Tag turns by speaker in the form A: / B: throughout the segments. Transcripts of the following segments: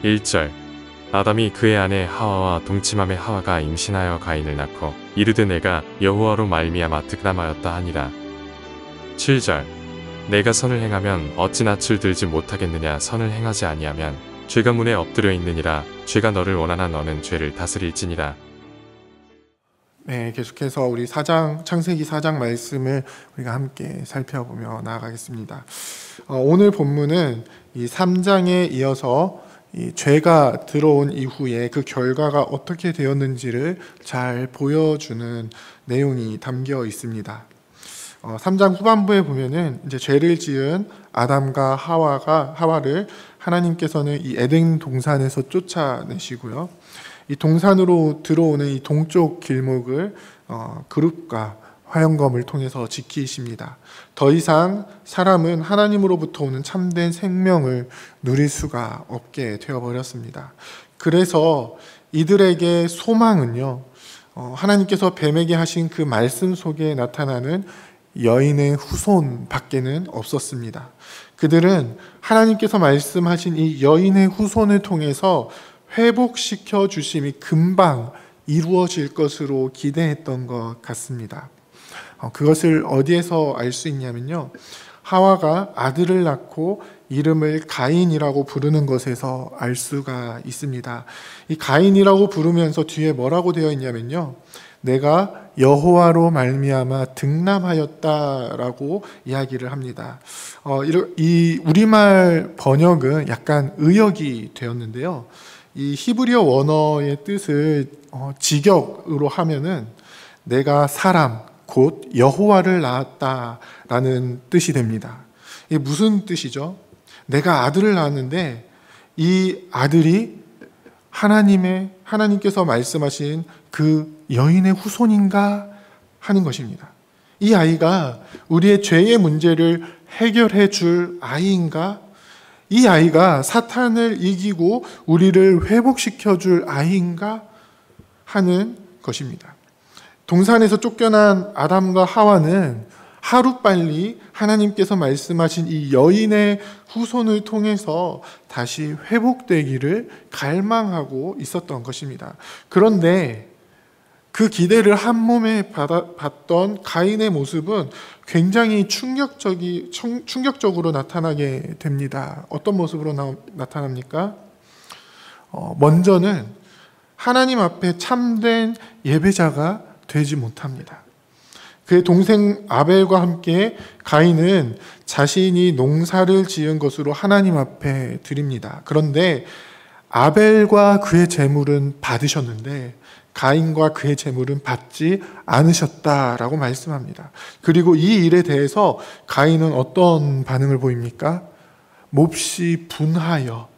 A: 1절 아담이 그의 아내 하와와 동침함에 하와가 임신하여 가인을 낳고 이르되 내가 여호와로 말미암아 득남하였다 하니라. 7절 내가 선을 행하면 어찌 낯을 들지 못하겠느냐. 선을 행하지 아니하면 죄가 문에 엎드려 있느니라. 죄가 너를 원하나 너는 죄를 다스릴지니라.
B: 네, 계속해서 우리 창세기 4장 말씀을 우리가 함께 살펴보며 나아가겠습니다. 오늘 본문은 이 3장에 이어서 이 죄가 들어온 이후에 그 결과가 어떻게 되었는지를 잘 보여주는 내용이 담겨 있습니다. 3장 후반부에 보면은 이제 죄를 지은 아담과 하와를 하나님께서는 이 에덴 동산에서 쫓아내시고요. 이 동산으로 들어오는 이 동쪽 길목을 그룹과 화영검을 통해서 지키십니다. 더 이상 사람은 하나님으로부터 오는 참된 생명을 누릴 수가 없게 되어버렸습니다. 그래서 이들에게 소망은요, 하나님께서 뱀에게 하신 그 말씀 속에 나타나는 여인의 후손 밖에는 없었습니다. 그들은 하나님께서 말씀하신 이 여인의 후손을 통해서 회복시켜 주심이 금방 이루어질 것으로 기대했던 것 같습니다. 그것을 어디에서 알 수 있냐면요, 하와가 아들을 낳고 이름을 가인이라고 부르는 것에서 알 수가 있습니다. 이 가인이라고 부르면서 뒤에 뭐라고 되어 있냐면요, 내가 여호와로 말미암아 득남하였다라고 이야기를 합니다. 이 우리말 번역은 약간 의역이 되었는데요, 이 히브리어 원어의 뜻을 직역으로 하면은 내가 사람 곧 여호와를 낳았다라는 뜻이 됩니다. 이게 무슨 뜻이죠? 내가 아들을 낳았는데 이 아들이 하나님께서 말씀하신 그 여인의 후손인가 하는 것입니다. 이 아이가 우리의 죄의 문제를 해결해 줄 아이인가? 이 아이가 사탄을 이기고 우리를 회복시켜 줄 아이인가 하는 것입니다. 동산에서 쫓겨난 아담과 하와는 하루빨리 하나님께서 말씀하신 이 여인의 후손을 통해서 다시 회복되기를 갈망하고 있었던 것입니다. 그런데 그 기대를 한 몸에 받던 가인의 모습은 굉장히 충격적으로 나타나게 됩니다. 어떤 모습으로 나타납니까? 먼저는 하나님 앞에 참된 예배자가 되지 못합니다. 그의 동생 아벨과 함께 가인은 자신이 농사를 지은 것으로 하나님 앞에 드립니다. 그런데 아벨과 그의 재물은 받으셨는데 가인과 그의 재물은 받지 않으셨다라고 말씀합니다. 그리고 이 일에 대해서 가인은 어떤 반응을 보입니까? 몹시 분하여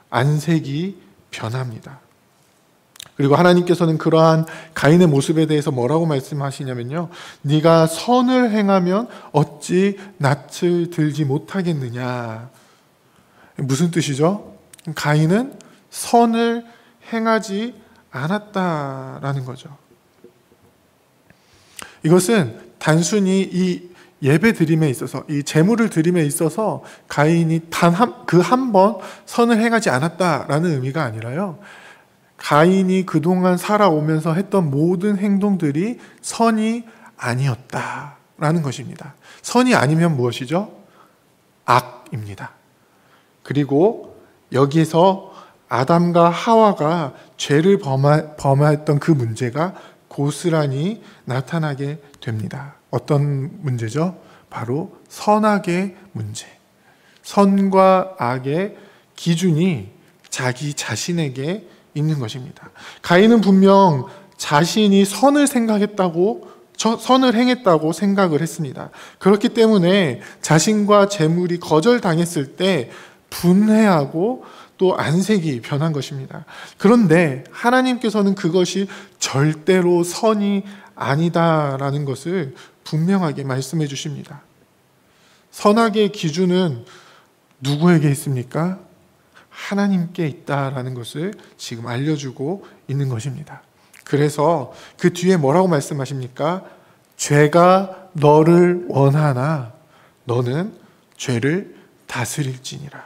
B: 안색이 변합니다. 그리고 하나님께서는 그러한 가인의 모습에 대해서 뭐라고 말씀하시냐면요, 네가 선을 행하면 어찌 낯을 들지 못하겠느냐. 무슨 뜻이죠? 가인은 선을 행하지 않았다라는 거죠. 이것은 단순히 이 예배 드림에 있어서, 이 제물을 드림에 있어서 가인이 단 한 번 선을 행하지 않았다라는 의미가 아니라요, 가인이 그동안 살아오면서 했던 모든 행동들이 선이 아니었다라는 것입니다. 선이 아니면 무엇이죠? 악입니다. 그리고 여기에서 아담과 하와가 죄를 범하였던 그 문제가 고스란히 나타나게 됩니다. 어떤 문제죠? 바로 선악의 문제. 선과 악의 기준이 자기 자신에게 있는 것입니다. 가인은 분명 자신이 선을 행했다고 생각을 했습니다. 그렇기 때문에 자신과 재물이 거절당했을 때 분해하고 또 안색이 변한 것입니다. 그런데 하나님께서는 그것이 절대로 선이 아니다라는 것을 분명하게 말씀해 주십니다. 선악의 기준은 누구에게 있습니까? 하나님께 있다라는 것을 지금 알려주고 있는 것입니다. 그래서 그 뒤에 뭐라고 말씀하십니까? 죄가 너를 원하나 너는 죄를 다스릴지니라.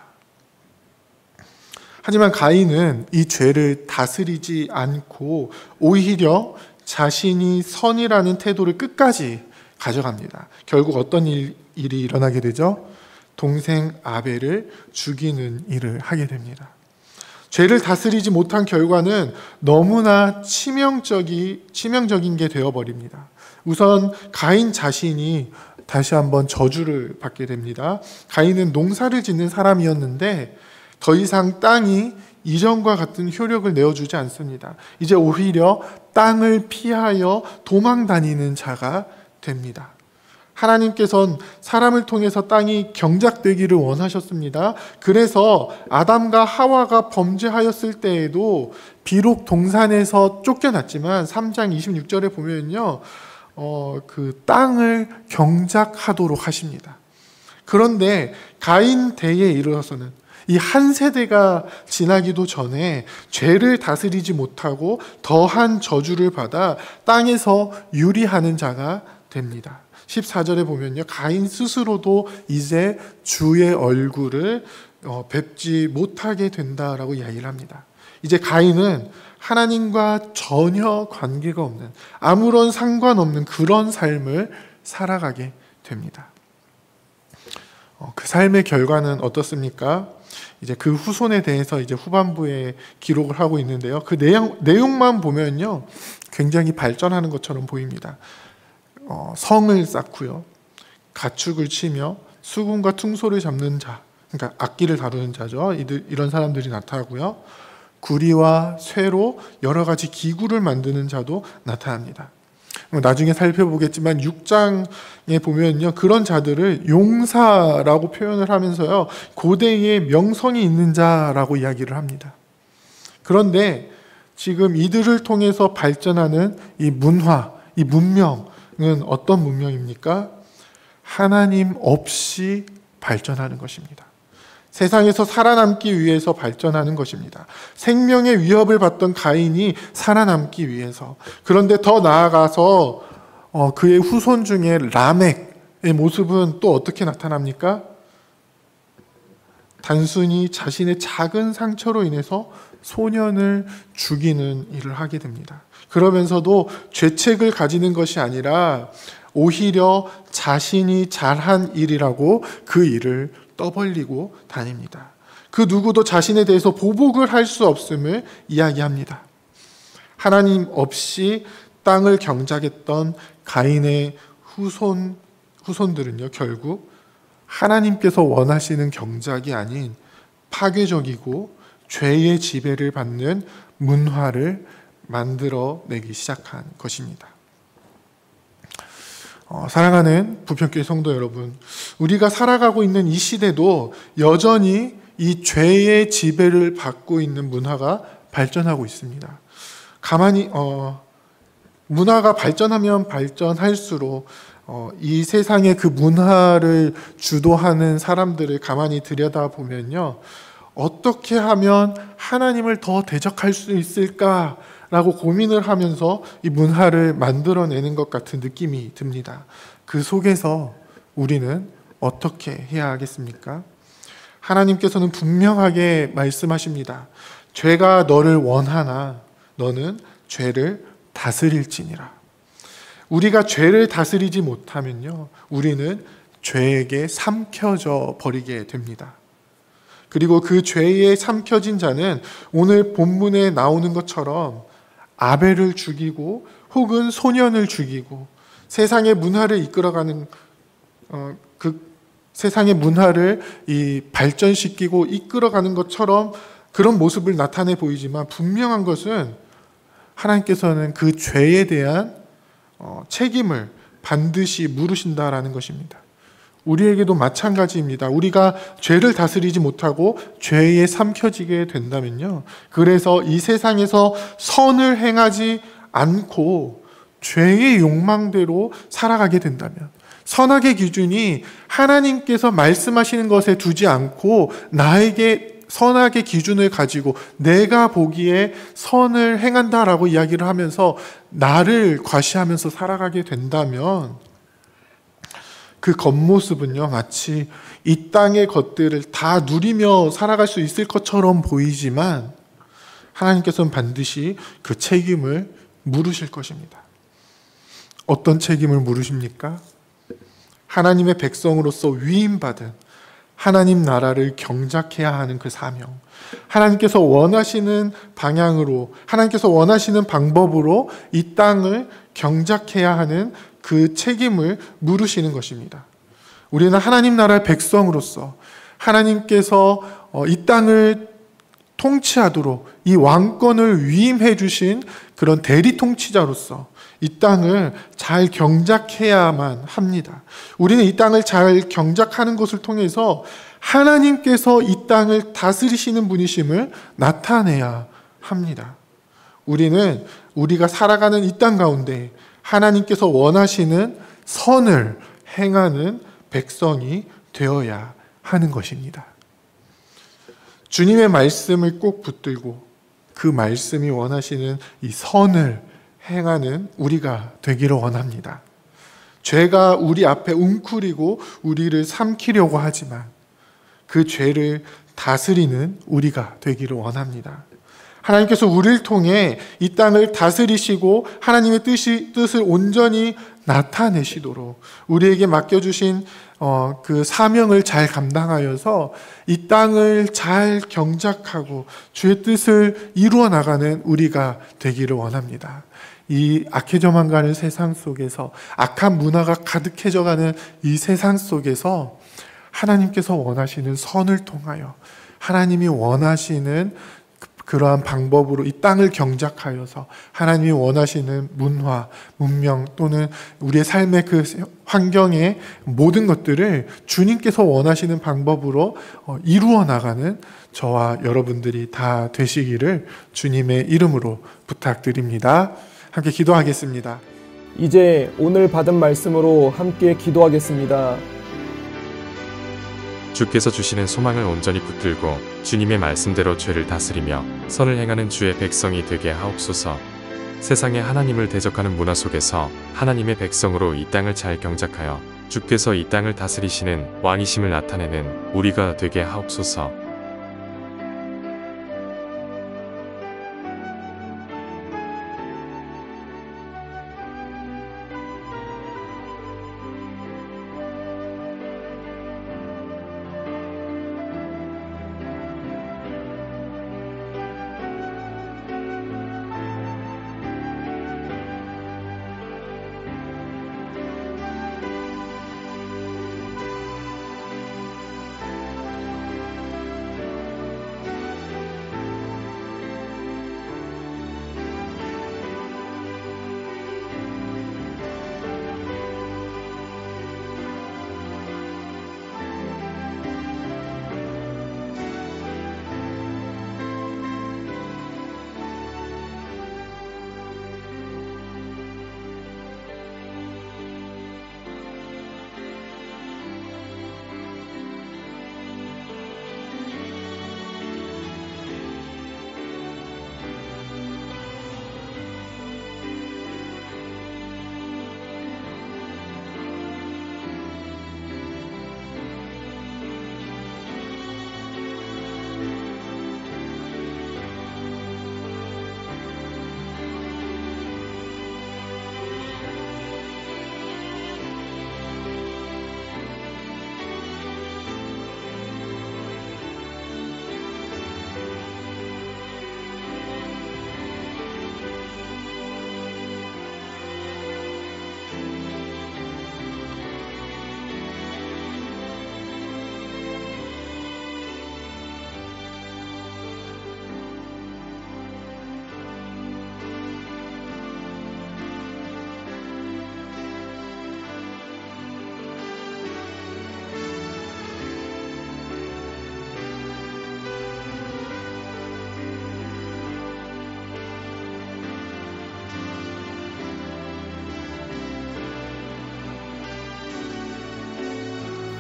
B: 하지만 가인은 이 죄를 다스리지 않고 오히려 자신이 선이라는 태도를 끝까지 가져갑니다. 결국 어떤 일이 일어나게 되죠? 동생 아벨을 죽이는 일을 하게 됩니다. 죄를 다스리지 못한 결과는 너무나 치명적인 게 되어버립니다. 우선 가인 자신이 다시 한번 저주를 받게 됩니다. 가인은 농사를 짓는 사람이었는데 더 이상 땅이 이전과 같은 효력을 내어주지 않습니다. 이제 오히려 땅을 피하여 도망 다니는 자가 됩니다. 하나님께서는 사람을 통해서 땅이 경작되기를 원하셨습니다. 그래서 아담과 하와가 범죄하였을 때에도 비록 동산에서 쫓겨났지만 3장 26절에 보면요, 그 땅을 경작하도록 하십니다. 그런데 가인 때에 이르러서는 이 한 세대가 지나기도 전에 죄를 다스리지 못하고 더한 저주를 받아 땅에서 유리하는 자가 됩니다. 14절에 보면요, 가인 스스로도 이제 주의 얼굴을 뵙지 못하게 된다라고 이야기를 합니다. 이제 가인은 하나님과 전혀 관계가 없는, 아무런 상관없는 그런 삶을 살아가게 됩니다. 그 삶의 결과는 어떻습니까? 이제 그 후손에 대해서 이제 후반부에 기록을 하고 있는데요. 그 내용만 보면요, 굉장히 발전하는 것처럼 보입니다. 성을 쌓고요, 가축을 치며 수금과 퉁소를 잡는 자, 그러니까 악기를 다루는 자죠. 이런 사람들이 나타나고요. 구리와 쇠로 여러 가지 기구를 만드는 자도 나타납니다. 나중에 살펴보겠지만 6장에 보면요, 그런 자들을 용사라고 표현을 하면서요, 고대의 명성이 있는 자라고 이야기를 합니다. 그런데 지금 이들을 통해서 발전하는 이 문화, 이 문명은 어떤 문명입니까? 하나님 없이 발전하는 것입니다. 세상에서 살아남기 위해서 발전하는 것입니다. 생명의 위협을 받던 가인이 살아남기 위해서. 그런데 더 나아가서 그의 후손 중에 라멕의 모습은 또 어떻게 나타납니까? 단순히 자신의 작은 상처로 인해서 소년을 죽이는 일을 하게 됩니다. 그러면서도 죄책을 가지는 것이 아니라 오히려 자신이 잘한 일이라고 그 일을 떠벌리고 다닙니다. 그 누구도 자신에 대해서 보복을 할 수 없음을 이야기합니다. 하나님 없이 땅을 경작했던 가인의 후손들은요, 결국 하나님께서 원하시는 경작이 아닌 파괴적이고 죄의 지배를 받는 문화를 만들어내기 시작한 것입니다. 사랑하는 부평교회 성도 여러분, 우리가 살아가고 있는 이 시대도 여전히 이 죄의 지배를 받고 있는 문화가 발전하고 있습니다. 가만히 문화가 발전하면 발전할수록 이 세상의 그 문화를 주도하는 사람들을 가만히 들여다보면요, 어떻게 하면 하나님을 더 대적할 수 있을까? 라고 고민을 하면서 이 문화를 만들어내는 것 같은 느낌이 듭니다. 그 속에서 우리는 어떻게 해야 하겠습니까? 하나님께서는 분명하게 말씀하십니다. 죄가 너를 원하나 너는 죄를 다스릴지니라. 우리가 죄를 다스리지 못하면요, 우리는 죄에게 삼켜져 버리게 됩니다. 그리고 그 죄에 삼켜진 자는 오늘 본문에 나오는 것처럼 아벨을 죽이고 혹은 소년을 죽이고 세상의 문화를 이끌어가는 그 세상의 문화를 발전시키고 이끌어가는 것처럼 그런 모습을 나타내 보이지만 분명한 것은 하나님께서는 그 죄에 대한 책임을 반드시 물으신다라는 것입니다. 우리에게도 마찬가지입니다. 우리가 죄를 다스리지 못하고 죄에 삼켜지게 된다면요, 그래서 이 세상에서 선을 행하지 않고 죄의 욕망대로 살아가게 된다면, 선악의 기준이 하나님께서 말씀하시는 것에 두지 않고 나에게 선악의 기준을 가지고 내가 보기에 선을 행한다라고 이야기를 하면서 나를 과시하면서 살아가게 된다면 그 겉모습은요, 마치 이 땅의 것들을 다 누리며 살아갈 수 있을 것처럼 보이지만 하나님께서는 반드시 그 책임을 물으실 것입니다. 어떤 책임을 물으십니까? 하나님의 백성으로서 위임받은 하나님 나라를 경작해야 하는 그 사명, 하나님께서 원하시는 방향으로, 하나님께서 원하시는 방법으로 이 땅을 경작해야 하는 그 책임을 물으시는 것입니다. 우리는 하나님 나라의 백성으로서 하나님께서 이 땅을 통치하도록 이 왕권을 위임해 주신 그런 대리 통치자로서 이 땅을 잘 경작해야만 합니다. 우리는 이 땅을 잘 경작하는 것을 통해서 하나님께서 이 땅을 다스리시는 분이심을 나타내야 합니다. 우리는 우리가 살아가는 이 땅 가운데 하나님께서 원하시는 선을 행하는 백성이 되어야 하는 것입니다. 주님의 말씀을 꼭 붙들고 그 말씀이 원하시는 이 선을 행하는 우리가 되기를 원합니다. 죄가 우리 앞에 웅크리고 우리를 삼키려고 하지만 그 죄를 다스리는 우리가 되기를 원합니다. 하나님께서 우리를 통해 이 땅을 다스리시고 하나님의 뜻을 온전히 나타내시도록 우리에게 맡겨주신 그 사명을 잘 감당하여서 이 땅을 잘 경작하고 주의 뜻을 이루어 나가는 우리가 되기를 원합니다. 이 악해져만 가는 세상 속에서, 악한 문화가 가득해져가는 이 세상 속에서 하나님께서 원하시는 선을 통하여 하나님이 원하시는 그러한 방법으로 이 땅을 경작하여서 하나님이 원하시는 문화, 문명 또는 우리의 삶의 그 환경의 모든 것들을 주님께서 원하시는 방법으로 이루어 나가는 저와 여러분들이 다 되시기를 주님의 이름으로 부탁드립니다. 함께 기도하겠습니다.
C: 이제 오늘 받은 말씀으로 함께 기도하겠습니다.
A: 주께서 주시는 소망을 온전히 붙들고 주님의 말씀대로 죄를 다스리며 선을 행하는 주의 백성이 되게 하옵소서. 세상에 하나님을 대적하는 문화 속에서 하나님의 백성으로 이 땅을 잘 경작하여 주께서 이 땅을 다스리시는 왕이심을 나타내는 우리가 되게 하옵소서.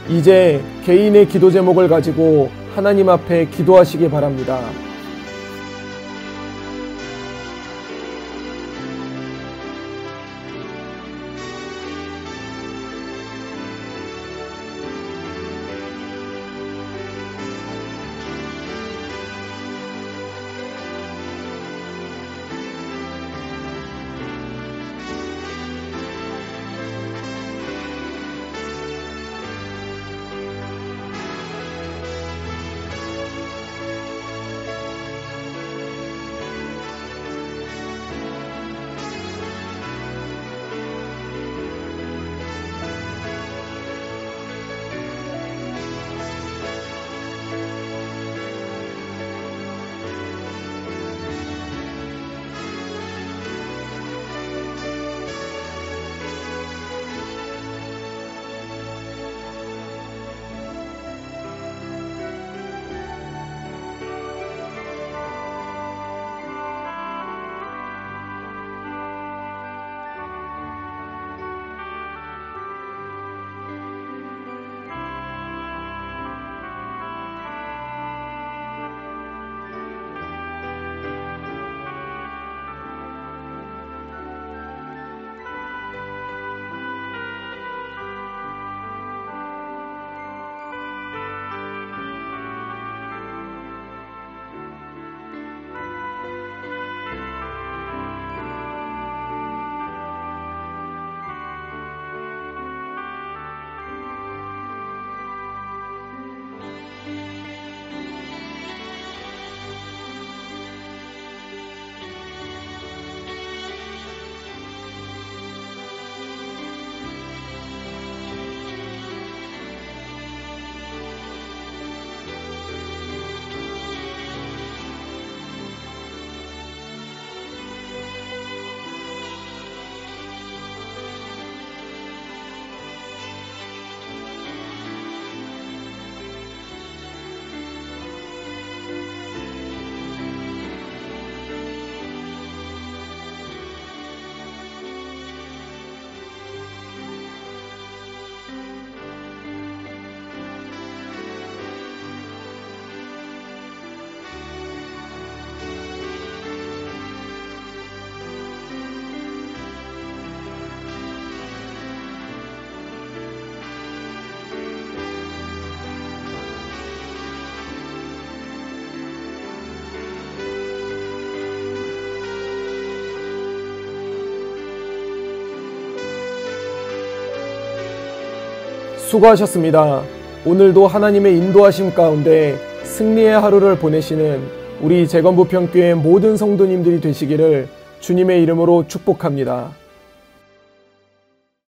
C: 이제 개인의 기도 제목을 가지고 하나님 앞에 기도하시기 바랍니다. 수고하셨습니다. 오늘도 하나님의 인도하심 가운데 승리의 하루를 보내시는 우리 재건부평교회 모든 성도님들이 되시기를 주님의 이름으로 축복합니다.